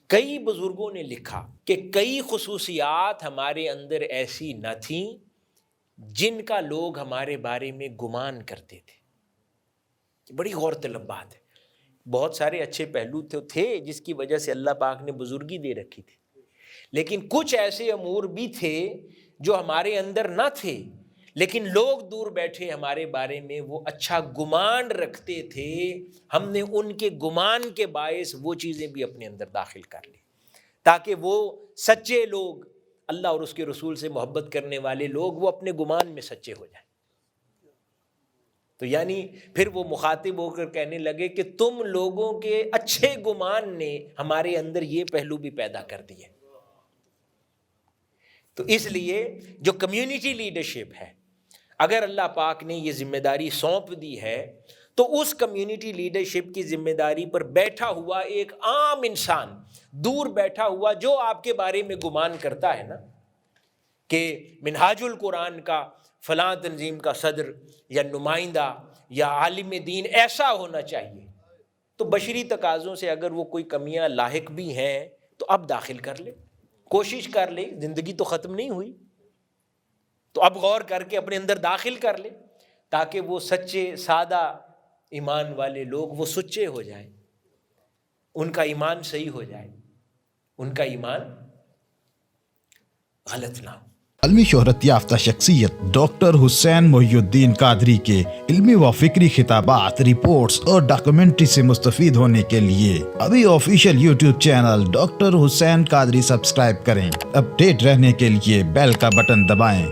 کئی بزرگوں نے لکھا کہ کئی خصوصیات ہمارے اندر ایسی نہ تھیں جن کا لوگ ہمارے بارے میں گمان کرتے تھے۔ بڑی غور طلب بات ہے۔ بہت سارے اچھے پہلو تھے جس کی وجہ سے اللہ پاک نے بزرگی دے رکھی تھی، لیکن کچھ ایسے امور بھی تھے جو ہمارے اندر نہ تھے، لیکن لوگ دور بیٹھے ہمارے بارے میں وہ اچھا گمان رکھتے تھے۔ ہم نے ان کے گمان کے باعث وہ چیزیں بھی اپنے اندر داخل کر لی تاکہ وہ سچے لوگ، اللہ اور اس کے رسول سے محبت کرنے والے لوگ، وہ اپنے گمان میں سچے ہو جائیں۔ تو یعنی پھر وہ مخاطب ہو کر کہنے لگے کہ تم لوگوں کے اچھے گمان نے ہمارے اندر یہ پہلو بھی پیدا کر دیے۔ تو اس لیے جو کمیونٹی لیڈرشپ ہے، اگر اللہ پاک نے یہ ذمہ داری سونپ دی ہے تو اس کمیونٹی لیڈرشپ کی ذمہ داری پر بیٹھا ہوا ایک عام انسان، دور بیٹھا ہوا جو آپ کے بارے میں گمان کرتا ہے نا کہ منہاج القرآن کا فلاں تنظیم کا صدر یا نمائندہ یا عالم دین ایسا ہونا چاہیے، تو بشری تقاضوں سے اگر وہ کوئی کمیاں لاحق بھی ہیں تو اب داخل کر لے، کوشش کر لے، زندگی تو ختم نہیں ہوئی، تو اب غور کر کے اپنے اندر داخل کر لے تاکہ وہ سچے سادہ ایمان والے لوگ وہ سچے ہو جائیں، ان کا ایمان صحیح ہو جائے، ان کا ایمان غلط نہ ہو۔ عالمی شہرت یافتہ شخصیت ڈاکٹر حسین محی الدین قادری کے علمی و فکری خطابات، رپورٹس اور ڈاکومنٹری سے مستفید ہونے کے لیے ابھی آفیشیل یوٹیوب چینل ڈاکٹر حسین قادری سبسکرائب کریں۔ اپ ڈیٹ رہنے کے لیے بیل کا بٹن دبائیں۔